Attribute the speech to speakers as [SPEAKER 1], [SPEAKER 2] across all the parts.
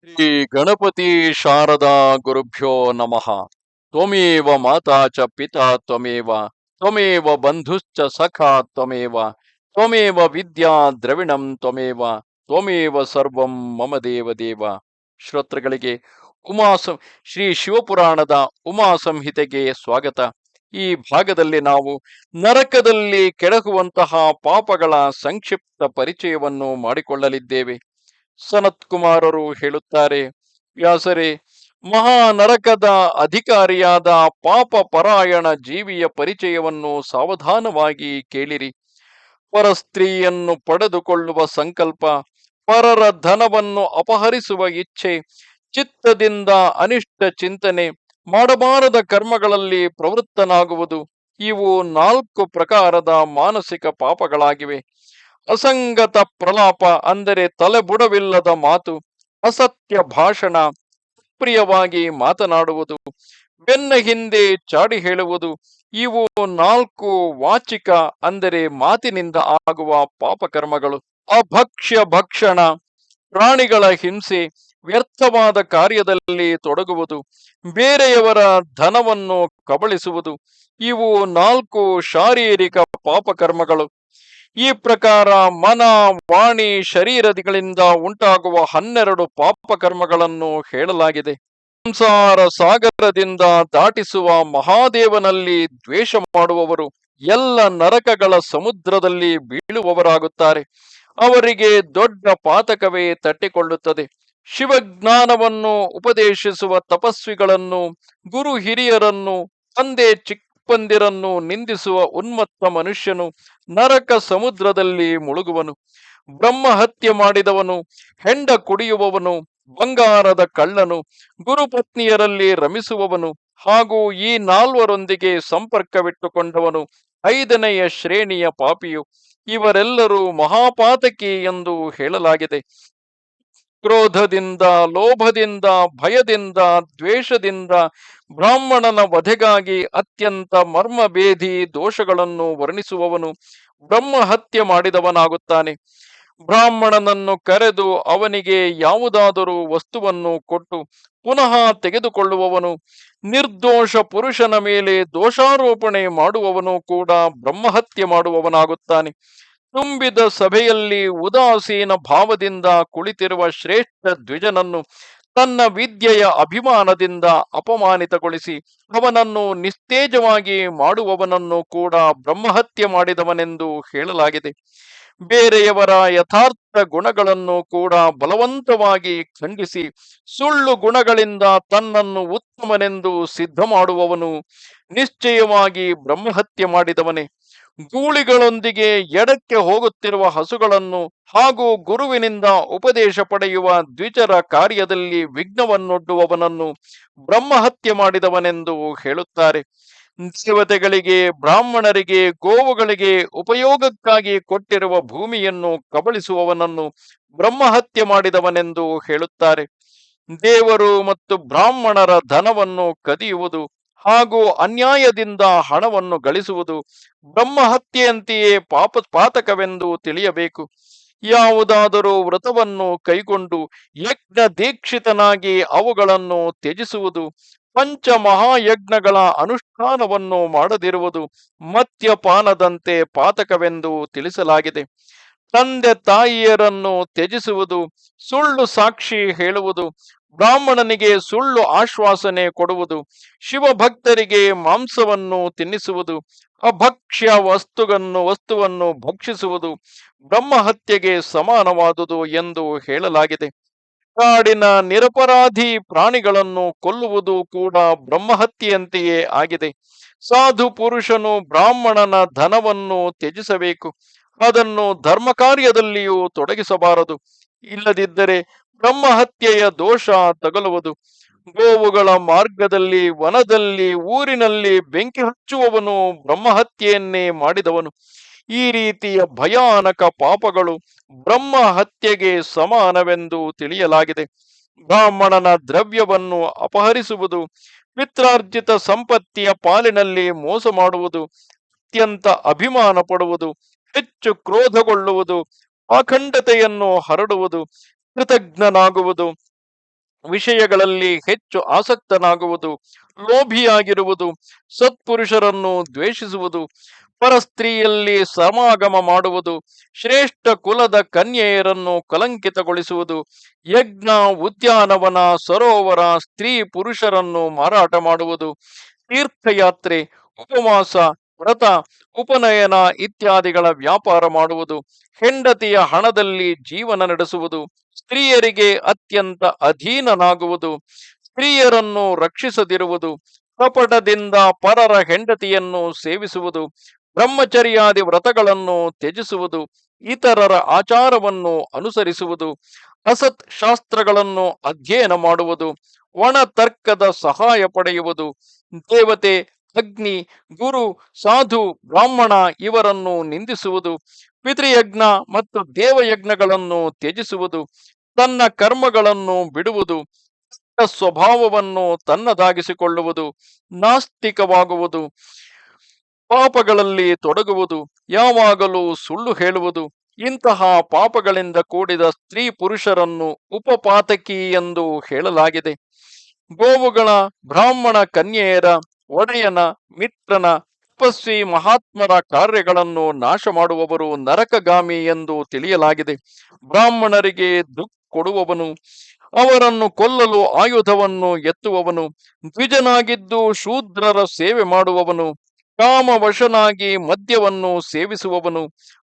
[SPEAKER 1] ಶ್ರೀ ಗಣಪತಿ ಶಾರದಾ ಗುರುಭ್ಯೋ ನಮಃ. ತ್ವಮೇವ ಮಾತಾ ಚ ಪಿತಾ ತ್ವಮೇವ ತ್ವಮೇವ ಬಂಧುಶ್ಚ ಸಖಾ ತ್ವಮೇವ ತ್ವಮೇವ ವಿದ್ಯಾ ದ್ರವಿಣಂ ತ್ವಮೇವ ತ್ವಮೇವ ಸರ್ವಂ ಮಮ ದೇವ ದೇವ. ಶ್ರೋತೃಗಳಿಗೆ ಶ್ರೀ ಶಿವಪುರಾಣದ ಉಮಾ ಸಂಹಿತೆಗೆ ಸ್ವಾಗತ. ಈ ಭಾಗದಲ್ಲಿ ನಾವು ನರಕದಲ್ಲಿ ಕೆಡಹುವಂತಹ ಪಾಪಗಳ ಸಂಕ್ಷಿಪ್ತ ಪರಿಚಯವನ್ನು ಮಾಡಿಕೊಳ್ಳಲಿದ್ದೇವೆ. ಸನತ್ ಕುಮಾರರು ಹೇಳುತ್ತಾರೆ, ವ್ಯಾಸರೇ, ಮಹಾ ನರಕದ ಅಧಿಕಾರಿಯಾದ ಪಾಪ ಪರಾಯಣ ಜೀವಿಯ ಪರಿಚಯವನ್ನು ಸಾವಧಾನವಾಗಿ ಕೇಳಿರಿ. ಪರಸ್ತ್ರೀಯನ್ನು ಪಡೆದುಕೊಳ್ಳುವ ಸಂಕಲ್ಪ, ಪರರ ಧನವನ್ನು ಅಪಹರಿಸುವ ಇಚ್ಛೆ, ಚಿತ್ತದಿಂದ ಅನಿಷ್ಟ ಚಿಂತನೆ, ಮಾಡಬಾರದ ಕರ್ಮಗಳಲ್ಲಿ ಪ್ರವೃತ್ತನಾಗುವುದು, ಇವು 4 ಪ್ರಕಾರದ ಮಾನಸಿಕ ಪಾಪಗಳಾಗಿವೆ. ಅಸಂಗತ ಪ್ರಲಾಪ ಅಂದರೆ ತಲೆಬುಡವಿಲ್ಲದ ಮಾತು, ಅಸತ್ಯ ಭಾಷಣ, ಪ್ರಿಯವಾಗಿ ಮಾತನಾಡುವುದು, ಬೆನ್ನ ಹಿಂದೆ ಚಾಡಿ ಹೇಳುವುದು, ಇವು 4 ವಾಚಿಕ ಅಂದರೆ ಮಾತಿನಿಂದ ಆಗುವ ಪಾಪಕರ್ಮಗಳು. ಅಭಕ್ಷ್ಯ ಭಕ್ಷಣ, ಪ್ರಾಣಿಗಳ ಹಿಂಸೆ, ವ್ಯರ್ಥವಾದ ಕಾರ್ಯದಲ್ಲಿ ತೊಡಗುವುದು, ಬೇರೆಯವರ ಧನವನ್ನು ಕಬಳಿಸುವುದು, ಇವು 4 ಶಾರೀರಿಕ ಪಾಪಕರ್ಮಗಳು. ಈ ಪ್ರಕಾರ ಮನ, ವಾಣಿ, ಶರೀರಗಳಿಂದ ಉಂಟಾಗುವ 12 ಪಾಪಕರ್ಮಗಳನ್ನು ಹೇಳಲಾಗಿದೆ. ಸಂಸಾರ ಸಾಗರದಿಂದ ದಾಟಿಸುವ ಮಹಾದೇವನಲ್ಲಿ ದ್ವೇಷ ಮಾಡುವವರು ಎಲ್ಲ ನರಕಗಳ ಸಮುದ್ರದಲ್ಲಿ ಬೀಳುವವರಾಗುತ್ತಾರೆ. ಅವರಿಗೆ ದೊಡ್ಡ ಪಾತಕವೇ ತಟ್ಟಿಕೊಳ್ಳುತ್ತದೆ. ಶಿವಜ್ಞಾನವನ್ನು ಉಪದೇಶಿಸುವ ತಪಸ್ವಿಗಳನ್ನು, ಗುರು ಹಿರಿಯರನ್ನು, ತಂದೆ ಚಿಕ್ಕಪ್ಪಂದಿರನ್ನು ನಿಂದಿಸುವ ಉನ್ಮತ್ತ ಮನುಷ್ಯನು ನರಕ ಸಮುದ್ರದಲ್ಲಿ ಮುಳುಗುವನು. ಬ್ರಹ್ಮಹತ್ಯೆ ಮಾಡಿದವನು, ಹೆಂಡ ಕುಡಿಯುವವನು, ಬಂಗಾರದ ಕಳ್ಳನು, ಗುರುಪತ್ನಿಯರಲ್ಲಿ ರಮಿಸುವವನು ಹಾಗೂ ಈ 4ರೊಂದಿಗೆ ಸಂಪರ್ಕವಿಟ್ಟುಕೊಂಡವನು 5ನೆಯ ಶ್ರೇಣಿಯ ಪಾಪಿಯು. ಇವರೆಲ್ಲರೂ ಮಹಾಪಾತಕಿ ಎಂದು ಹೇಳಲಾಗಿದೆ. ಕ್ರೋಧದಿಂದ, ಲೋಭದಿಂದ, ಭಯದಿಂದ, ದ್ವೇಷದಿಂದ ಬ್ರಾಹ್ಮಣನ ವಧೆಗಾಗಿ ಅತ್ಯಂತ ಮರ್ಮಭೇದಿ ದೋಷಗಳನ್ನು ವರ್ಣಿಸುವವನು ಬ್ರಹ್ಮಹತ್ಯೆ ಮಾಡಿದವನಾಗುತ್ತಾನೆ. ಬ್ರಾಹ್ಮಣನನ್ನು ಕರೆದು ಅವನಿಗೆ ಯಾವುದಾದರೂ ವಸ್ತುವನ್ನು ಕೊಟ್ಟು ಪುನಃ ತೆಗೆದುಕೊಳ್ಳುವವನು, ನಿರ್ದೋಷ ಪುರುಷನ ಮೇಲೆ ದೋಷಾರೋಪಣೆ ಮಾಡುವವನು ಕೂಡ ಬ್ರಹ್ಮಹತ್ಯೆ ಮಾಡುವವನಾಗುತ್ತಾನೆ. ತುಂಬಿದ ಸಭೆಯಲ್ಲಿ ಉದಾಸೀನ ಭಾವದಿಂದ ಕುಳಿತಿರುವ ಶ್ರೇಷ್ಠ ದ್ವಿಜನನ್ನು ತನ್ನ ವಿದ್ಯೆಯ ಅಭಿಮಾನದಿಂದ ಅಪಮಾನಿತಗೊಳಿಸಿ ಅವನನ್ನು ನಿಸ್ತೇಜವಾಗಿ ಮಾಡುವವನನ್ನು ಕೂಡ ಬ್ರಹ್ಮಹತ್ಯೆ ಮಾಡಿದವನೆಂದು ಹೇಳಲಾಗಿದೆ. ಬೇರೆಯವರ ಯಥಾರ್ಥ ಗುಣಗಳನ್ನು ಕೂಡ ಬಲವಂತವಾಗಿ ಖಂಡಿಸಿ ಸುಳ್ಳು ಗುಣಗಳಿಂದ ತನ್ನನ್ನು ಉತ್ತಮನೆಂದು ಸಿದ್ಧ ಮಾಡುವವನು ನಿಶ್ಚಯವಾಗಿ ಬ್ರಹ್ಮಹತ್ಯೆ ಮಾಡಿದವನೇ. ಗೂಳಿಗಳೊಂದಿಗೆ ಎಡಕ್ಕೆ ಹೋಗುತ್ತಿರುವ ಹಸುಗಳನ್ನು ಹಾಗೂ ಗುರುವಿನಿಂದ ಉಪದೇಶ ಪಡೆಯುವ ದ್ವಿಜರ ಕಾರ್ಯದಲ್ಲಿ ವಿಘ್ನವನ್ನೊಡ್ಡುವವನನ್ನು ಬ್ರಹ್ಮಹತ್ಯೆ ಮಾಡಿದವನೆಂದು ಹೇಳುತ್ತಾರೆ. ದೇವತೆಗಳಿಗೆ, ಬ್ರಾಹ್ಮಣರಿಗೆ, ಗೋವುಗಳಿಗೆ ಉಪಯೋಗಕ್ಕಾಗಿ ಕೊಟ್ಟಿರುವ ಭೂಮಿಯನ್ನು ಕಬಳಿಸುವವನನ್ನು ಬ್ರಹ್ಮಹತ್ಯೆ ಮಾಡಿದವನೆಂದು ಹೇಳುತ್ತಾರೆ. ದೇವರು ಮತ್ತು ಬ್ರಾಹ್ಮಣರ ಧನವನ್ನು ಕದಿಯುವುದು ಹಾಗೂ ಅನ್ಯಾಯದಿಂದ ಹಣವನ್ನು ಗಳಿಸುವುದು ಬ್ರಹ್ಮಹತ್ಯೆಯಂತೆಯೇ ಪಾತಕವೆಂದು ತಿಳಿಯಬೇಕು. ಯಾವುದಾದರೂ ವ್ರತವನ್ನು ಕೈಗೊಂಡು ಯಜ್ಞ ದೀಕ್ಷಿತನಾಗಿ ಅವುಗಳನ್ನು ತ್ಯಜಿಸುವುದು, ಪಂಚಮಹಾಯಜ್ಞಗಳ ಅನುಷ್ಠಾನವನ್ನು ಮಾಡದಿರುವುದು ಮದ್ಯಪಾನದಂತೆ ಪಾತಕವೆಂದು ತಿಳಿಸಲಾಗಿದೆ. ತಂದೆ ತಾಯಿಯರನ್ನು ತ್ಯಜಿಸುವುದು, ಸುಳ್ಳು ಸಾಕ್ಷಿ ಹೇಳುವುದು, ಬ್ರಾಹ್ಮಣನಿಗೆ ಸುಳ್ಳು ಆಶ್ವಾಸನೆ ಕೊಡುವುದು, ಶಿವಭಕ್ತರಿಗೆ ಮಾಂಸವನ್ನು ತಿನ್ನಿಸುವುದು, ಅಭಕ್ಷ್ಯ ವಸ್ತುವನ್ನು ಭಕ್ಷಿಸುವುದು ಬ್ರಹ್ಮಹತ್ಯೆಗೆ ಸಮಾನವಾದುದು ಎಂದು ಹೇಳಲಾಗಿದೆ. ಕಾಡಿನ ನಿರಪರಾಧಿ ಪ್ರಾಣಿಗಳನ್ನು ಕೊಲ್ಲುವುದು ಕೂಡ ಬ್ರಹ್ಮಹತ್ಯೆಯಂತೆಯೇ ಆಗಿದೆ. ಸಾಧು ಪುರುಷನು ಬ್ರಾಹ್ಮಣನ ಧನವನ್ನು ತ್ಯಜಿಸಬೇಕು. ಅದನ್ನು ಧರ್ಮ ಕಾರ್ಯದಲ್ಲಿಯೂ ತೊಡಗಿಸಬಾರದು. ಇಲ್ಲದಿದ್ದರೆ ಬ್ರಹ್ಮಹತ್ಯೆಯ ದೋಷ ತಗಲುವುದು. ಗೋವುಗಳ ಮಾರ್ಗದಲ್ಲಿ, ವನದಲ್ಲಿ, ಊರಿನಲ್ಲಿ ಬೆಂಕಿ ಹಚ್ಚುವವನು ಬ್ರಹ್ಮಹತ್ಯೆಯನ್ನೇ ಮಾಡಿದವನು. ಈ ರೀತಿಯ ಭಯಾನಕ ಪಾಪಗಳು ಬ್ರಹ್ಮಹತ್ಯೆಗೆ ಸಮಾನವೆಂದು ತಿಳಿಯಲಾಗಿದೆ. ಬ್ರಾಹ್ಮಣನ ದ್ರವ್ಯವನ್ನು ಅಪಹರಿಸುವುದು, ಪಿತ್ರಾರ್ಜಿತ ಸಂಪತ್ತಿಯ ಪಾಲಿನಲ್ಲಿ ಮೋಸ ಮಾಡುವುದು, ಅತ್ಯಂತ ಅಭಿಮಾನ ಪಡುವುದು, ಹೆಚ್ಚು ಕ್ರೋಧಗೊಳ್ಳುವುದು, ಅಖಂಡತೆಯನ್ನು ಹರಡುವುದು, ಕೃತಜ್ಞನಾಗುವುದು, ವಿಷಯಗಳಲ್ಲಿ ಹೆಚ್ಚು ಆಸಕ್ತನಾಗುವುದು, ಲೋಭಿಯಾಗಿರುವುದು, ಸತ್ಪುರುಷರನ್ನು ದ್ವೇಷಿಸುವುದು, ಪರಸ್ತ್ರೀಯಲ್ಲಿ ಸಮಾಗಮ ಮಾಡುವುದು, ಶ್ರೇಷ್ಠ ಕುಲದ ಕನ್ಯೆಯರನ್ನು ಕಲಂಕಿತಗೊಳಿಸುವುದು, ಯಜ್ಞ, ಉದ್ಯಾನವನ, ಸರೋವರ, ಸ್ತ್ರೀ ಪುರುಷರನ್ನು ಮಾರಾಟ ಮಾಡುವುದು, ತೀರ್ಥಯಾತ್ರೆ, ಉಪವಾಸ, ವ್ರತ, ಉಪನಯನ ಇತ್ಯಾದಿಗಳ ವ್ಯಾಪಾರ ಮಾಡುವುದು, ಹೆಂಡತಿಯ ಹಣದಲ್ಲಿ ಜೀವನ ನಡೆಸುವುದು, ಸ್ತ್ರೀಯರಿಗೆ ಅತ್ಯಂತ ಅಧೀನನಾಗುವುದು, ಸ್ತ್ರೀಯರನ್ನು ರಕ್ಷಿಸದಿರುವುದು, ಕಪಟದಿಂದ ಪರರ ಹೆಂಡತಿಯನ್ನು ಸೇವಿಸುವುದು, ಬ್ರಹ್ಮಚರ್ಯಾದಿ ವ್ರತಗಳನ್ನು ತ್ಯಜಿಸುವುದು, ಇತರರ ಆಚಾರವನ್ನು ಅನುಸರಿಸುವುದು, ಅಸತ್ ಶಾಸ್ತ್ರಗಳನ್ನು ಅಧ್ಯಯನ ಮಾಡುವುದು, ಒಣ ತರ್ಕದ ಸಹಾಯ ಪಡೆಯುವುದು, ದೇವತೆ, ಅಗ್ನಿ, ಗುರು, ಸಾಧು, ಬ್ರಾಹ್ಮಣ ಇವರನ್ನು ನಿಂದಿಸುವುದು, ಪಿತೃಯಜ್ಞ ಮತ್ತು ದೇವಯಜ್ಞಗಳನ್ನು ತ್ಯಜಿಸುವುದು, ತನ್ನ ಕರ್ಮಗಳನ್ನು ಬಿಡುವುದು, ಸ್ವಭಾವವನ್ನು ತನ್ನದಾಗಿಸಿಕೊಳ್ಳುವುದು, ನಾಸ್ತಿಕವಾಗುವುದು, ಪಾಪಗಳಲ್ಲಿ ತೊಡಗುವುದು, ಯಾವಾಗಲೂ ಸುಳ್ಳು ಹೇಳುವುದು, ಇಂತಹ ಪಾಪಗಳಿಂದ ಕೂಡಿದ ಸ್ತ್ರೀ ಪುರುಷರನ್ನು ಉಪಪಾತಕಿ ಎಂದು ಹೇಳಲಾಗಿದೆ. ಗೋವುಗಳ, ಬ್ರಾಹ್ಮಣ ಕನ್ಯೆಯರ, ಒಡೆಯನ, ಮಿತ್ರನ, ತಪಸ್ವಿ ಮಹಾತ್ಮರ ಕಾರ್ಯಗಳನ್ನು ನಾಶ ಮಾಡುವವರು ನರಕಗಾಮಿ ಎಂದು ತಿಳಿಯಲಾಗಿದೆ. ಬ್ರಾಹ್ಮಣರಿಗೆ ದುಃಖ ಕೊಡುವವನು, ಅವರನ್ನು ಕೊಲ್ಲಲು ಆಯುಧವನ್ನು ಎತ್ತುವವನು, ದ್ವಿಜನಾಗಿದ್ದು ಶೂದ್ರರ ಸೇವೆ ಮಾಡುವವನು, ಕಾಮವಶನಾಗಿ ಮದ್ಯವನ್ನು ಸೇವಿಸುವವನು,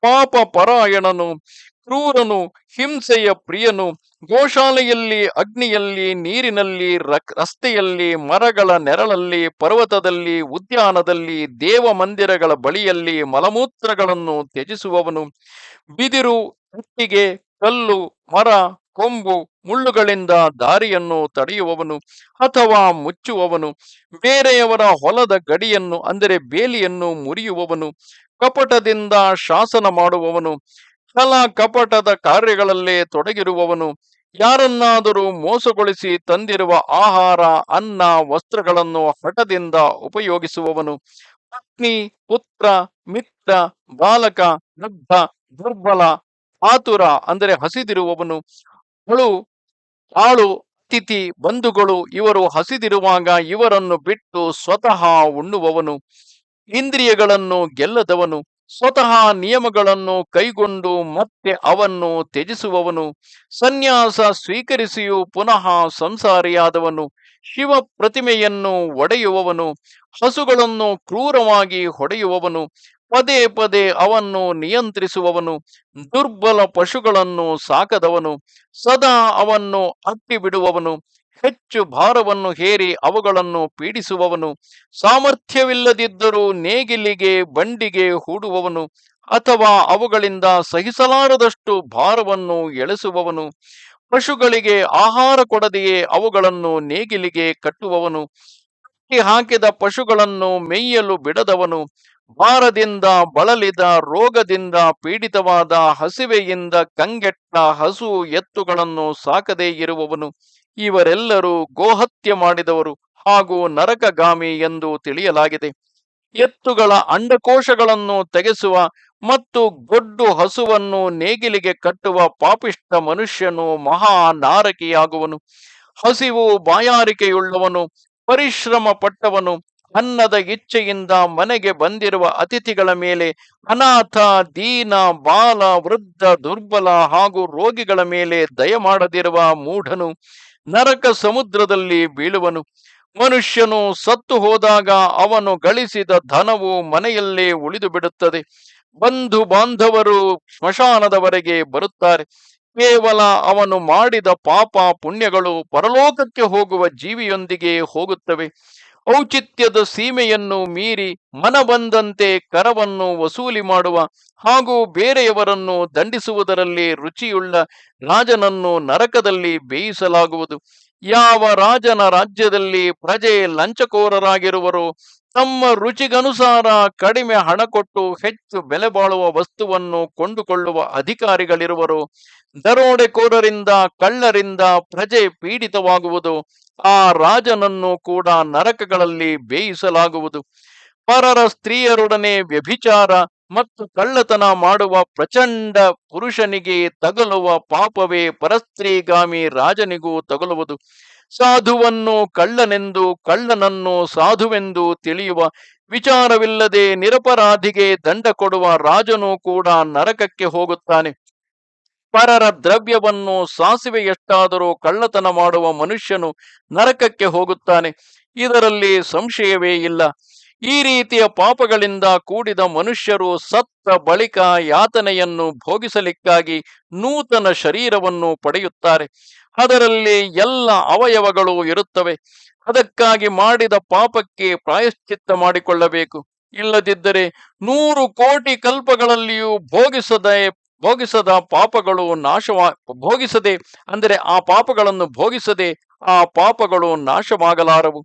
[SPEAKER 1] ಪಾಪ ಪರಾಯಣನು, ಕ್ರೂರನು, ಹಿಂಸೆಯ ಪ್ರಿಯನು, ಗೋಶಾಲೆಯಲ್ಲಿ, ಅಗ್ನಿಯಲ್ಲಿ, ನೀರಿನಲ್ಲಿ, ರಸ್ತೆಯಲ್ಲಿ, ಮರಗಳ ನೆರಳಲ್ಲಿ, ಪರ್ವತದಲ್ಲಿ, ಉದ್ಯಾನದಲ್ಲಿ, ದೇವ ಮಂದಿರಗಳ ಬಳಿಯಲ್ಲಿ ಮಲಮೂತ್ರಗಳನ್ನು ತ್ಯಜಿಸುವವನು, ಬಿದಿರು, ಇಟ್ಟಿಗೆ, ಕಲ್ಲು, ಮರ, ಕೊಂಬು, ಮುಳ್ಳುಗಳಿಂದ ದಾರಿಯನ್ನು ತಡೆಯುವವನು ಅಥವಾ ಮುಚ್ಚುವವನು, ಬೇರೆಯವರ ಹೊಲದ ಗಡಿಯನ್ನು ಅಂದರೆ ಬೇಲಿಯನ್ನು ಮುರಿಯುವವನು, ಕಪಟದಿಂದ ಶಾಸನ ಮಾಡುವವನು, ಛಲ ಕಪಟದ ಕಾರ್ಯಗಳಲ್ಲೇ ತೊಡಗಿರುವವನು, ಯಾರನ್ನಾದರೂ ಮೋಸಗೊಳಿಸಿ ತಂದಿರುವ ಆಹಾರ, ಅನ್ನ, ವಸ್ತ್ರಗಳನ್ನು ಹಠದಿಂದ ಉಪಯೋಗಿಸುವವನು, ಪತ್ನಿ, ಪುತ್ರ, ಮಿತ್ರ, ಬಾಲಕ, ವೃದ್ಧ, ದುರ್ಬಲ, ಆತುರ ಅಂದರೆ ಹಸಿದಿರುವವನು, ಆಳು, ಅತಿಥಿ, ಬಂಧುಗಳು ಇವರು ಹಸಿದಿರುವಾಗ ಇವರನ್ನು ಬಿಟ್ಟು ಸ್ವತಃ ಉಣ್ಣುವವನು, ಇಂದ್ರಿಯಗಳನ್ನು ಗೆಲ್ಲದವನು, ಸ್ವತಃ ನಿಯಮಗಳನ್ನು ಕೈಗೊಂಡು ಮತ್ತೆ ಅವನ್ನು ತ್ಯಜಿಸುವವನು, ಸನ್ಯಾಸ ಸ್ವೀಕರಿಸಿಯೂ ಪುನಃ ಸಂಸಾರಿಯಾದವನು, ಶಿವ ಪ್ರತಿಮೆಯನ್ನು ಒಡೆಯುವವನು, ಹಸುಗಳನ್ನು ಕ್ರೂರವಾಗಿ ಹೊಡೆಯುವವನು, ಪದೇ ಪದೇ ಅವನ್ನು ನಿಯಂತ್ರಿಸುವವನು, ದುರ್ಬಲ ಪಶುಗಳನ್ನು ಸಾಕದವನು, ಸದಾ ಅವನ್ನು ಅಟ್ಟಿ ಬಿಡುವವನು, ಹೆಚ್ಚು ಭಾರವನ್ನು ಹೇರಿ ಅವುಗಳನ್ನು ಪೀಡಿಸುವವನು, ಸಾಮರ್ಥ್ಯವಿಲ್ಲದಿದ್ದರೂ ನೇಗಿಲಿಗೆ ಬಂಡಿಗೆ ಹೂಡುವವನು ಅಥವಾ ಅವುಗಳಿಂದ ಸಹಿಸಲಾರದಷ್ಟು ಭಾರವನ್ನು ಎಳೆಸುವವನು, ಪಶುಗಳಿಗೆ ಆಹಾರ ಕೊಡದೆಯೇ ಅವುಗಳನ್ನು ನೇಗಿಲಿಗೆ ಕಟ್ಟುವವನು, ಕಟ್ಟಿ ಹಾಕಿದ ಪಶುಗಳನ್ನು ಮೇಯಲು ಬಿಡದವನು, ಭಾರದಿಂದ ಬಳಲಿದ, ರೋಗದಿಂದ ಪೀಡಿತವಾದ, ಹಸಿವೆಯಿಂದ ಕಂಗೆಟ್ಟ ಹಸು ಎತ್ತುಗಳನ್ನು ಸಾಕದೇ ಇರುವವನು, ಇವರೆಲ್ಲರೂ ಗೋಹತ್ಯೆ ಮಾಡಿದವರು ಹಾಗೂ ನರಕಗಾಮಿ ಎಂದು ತಿಳಿಯಲಾಗಿದೆ. ಎತ್ತುಗಳ ಅಂಡಕೋಶಗಳನ್ನು ತೆಗೆಸುವ ಮತ್ತು ಗೊಡ್ಡು ಹಸುವನ್ನು ನೇಗಿಲಿಗೆ ಕಟ್ಟುವ ಪಾಪಿಷ್ಠ ಮನುಷ್ಯನು ಮಹಾ ನಾರಕಿಯಾಗುವನು. ಹಸಿವು ಬಾಯಾರಿಕೆಯುಳ್ಳವನು, ಪರಿಶ್ರಮ ಪಟ್ಟವನು, ಅನ್ನದ ಇಚ್ಛೆಯಿಂದ ಮನೆಗೆ ಬಂದಿರುವ ಅತಿಥಿಗಳ ಮೇಲೆ, ಅನಾಥ, ದೀನ, ಬಾಲ, ವೃದ್ಧ, ದುರ್ಬಲ ಹಾಗೂ ರೋಗಿಗಳ ಮೇಲೆ ದಯ ಮಾಡದಿರುವ ಮೂಢನು ನರಕ ಸಮುದ್ರದಲ್ಲಿ ಬೀಳುವನು. ಮನುಷ್ಯನು ಸತ್ತು ಹೋದಾಗ ಅವನು ಗಳಿಸಿದ ಧನವು ಮನೆಯಲ್ಲೇ ಉಳಿದು ಬಿಡುತ್ತದೆ. ಬಂಧು ಬಾಂಧವರು ಸ್ಮಶಾನದವರೆಗೆ ಬರುತ್ತಾರೆ. ಕೇವಲ ಅವನು ಮಾಡಿದ ಪಾಪ ಪುಣ್ಯಗಳು ಪರಲೋಕಕ್ಕೆ ಹೋಗುವ ಜೀವಿಯೊಂದಿಗೆ ಹೋಗುತ್ತವೆ. ಔಚಿತ್ಯದ ಸೀಮೆಯನ್ನು ಮೀರಿ ಮನ ಬಂದಂತೆ ಕರವನ್ನು ವಸೂಲಿ ಮಾಡುವ ಹಾಗೂ ಬೇರೆಯವರನ್ನು ದಂಡಿಸುವುದರಲ್ಲಿ ರುಚಿಯುಳ್ಳ ರಾಜನನ್ನು ನರಕದಲ್ಲಿ ಬೇಯಿಸಲಾಗುವುದು. ಯಾವ ರಾಜನ ರಾಜ್ಯದಲ್ಲಿ ಪ್ರಜೆ ಲಂಚಕೋರರಾಗಿರುವರೋ, ತಮ್ಮ ರುಚಿಗನುಸಾರ ಕಡಿಮೆ ಹಣ ಕೊಟ್ಟು ಹೆಚ್ಚು ಬೆಲೆ ಬಾಳುವ ವಸ್ತುವನ್ನು ಕೊಂಡುಕೊಳ್ಳುವ ಅಧಿಕಾರಿಗಳಿರುವರೋ, ದರೋಡೆಕೋರರಿಂದ, ಕಳ್ಳರಿಂದ ಪ್ರಜೆ ಪೀಡಿತವಾಗುವುದು, ಆ ರಾಜನನ್ನು ಕೂಡ ನರಕಗಳಲ್ಲಿ ಬೇಯಿಸಲಾಗುವುದು. ಪರರ ಸ್ತ್ರೀಯರೊಡನೆ ವ್ಯಭಿಚಾರ, ಮತ್ತು ಕಳ್ಳತನ ಮಾಡುವ ಪ್ರಚಂಡ ಪುರುಷನಿಗೆ ತಗಲುವ ಪಾಪವೇ ಪರಸ್ತ್ರೀಗಾಮಿ ರಾಜನಿಗೂ ತಗಲುವುದು. ಸಾಧುವನ್ನು ಕಳ್ಳನೆಂದು ಕಳ್ಳನನ್ನು ಸಾಧುವೆಂದು ತಿಳಿಯುವ ವಿಚಾರವಿಲ್ಲದೆ ನಿರಪರಾಧಿಗೆ ದಂಡ ಕೊಡುವ ರಾಜನು ಕೂಡ ನರಕಕ್ಕೆ ಹೋಗುತ್ತಾನೆ. ಪರರ ದ್ರವ್ಯವನ್ನು ಸಾಸಿವೆಯಷ್ಟಾದರೂ ಕಳ್ಳತನ ಮಾಡುವ ಮನುಷ್ಯನು ನರಕಕ್ಕೆ ಹೋಗುತ್ತಾನೆ. ಇದರಲ್ಲಿ ಸಂಶಯವೇ ಇಲ್ಲ. ಈ ರೀತಿಯ ಪಾಪಗಳಿಂದ ಕೂಡಿದ ಮನುಷ್ಯರು ಸತ್ತ ಬಳಿಕ ಯಾತನೆಯನ್ನು ಭೋಗಿಸಲಿಕ್ಕಾಗಿ ನೂತನ ಶರೀರವನ್ನು ಪಡೆಯುತ್ತಾರೆ. ಅದರಲ್ಲಿ ಎಲ್ಲ ಅವಯವಗಳು ಇರುತ್ತವೆ. ಅದಕ್ಕಾಗಿ ಮಾಡಿದ ಪಾಪಕ್ಕೆ ಪ್ರಾಯಶ್ಚಿತ್ತ ಮಾಡಿಕೊಳ್ಳಬೇಕು. ಇಲ್ಲದಿದ್ದರೆ 100 ಕೋಟಿ ಕಲ್ಪಗಳಲ್ಲಿಯೂ ಭೋಗಿಸದ ಪಾಪಗಳು ಭೋಗಿಸದೆ ಅಂದರೆ ಆ ಪಾಪಗಳನ್ನು ಭೋಗಿಸದೆ ಆ ಪಾಪಗಳು ನಾಶವಾಗಲಾರವು.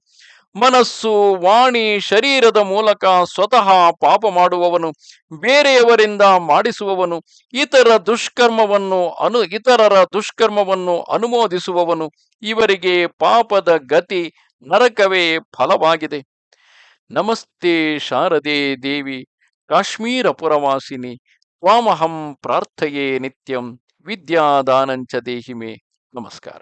[SPEAKER 1] ಮನಸ್ಸು, ವಾಣಿ, ಶರೀರದ ಮೂಲಕ ಸ್ವತಃ ಪಾಪ ಮಾಡುವವನು, ಬೇರೆಯವರಿಂದ ಮಾಡಿಸುವವನು, ಇತರರ ದುಷ್ಕರ್ಮವನ್ನು ಅನುಮೋದಿಸುವವನು, ಇವರಿಗೆ ಪಾಪದ ಗತಿ ನರಕವೇ ಫಲವಾಗಿದೆ. ನಮಸ್ತೆ ಶಾರದೆ ದೇವಿ ಕಾಶ್ಮೀರ ಪುರವಾಸಿನಿ ತ್ವಾಮಹಂ ಪ್ರಾರ್ಥಯೇ ನಿತ್ಯಂ ವಿದ್ಯಾದಾನಂಚ ದೇಹಿಮೆ. ನಮಸ್ಕಾರ.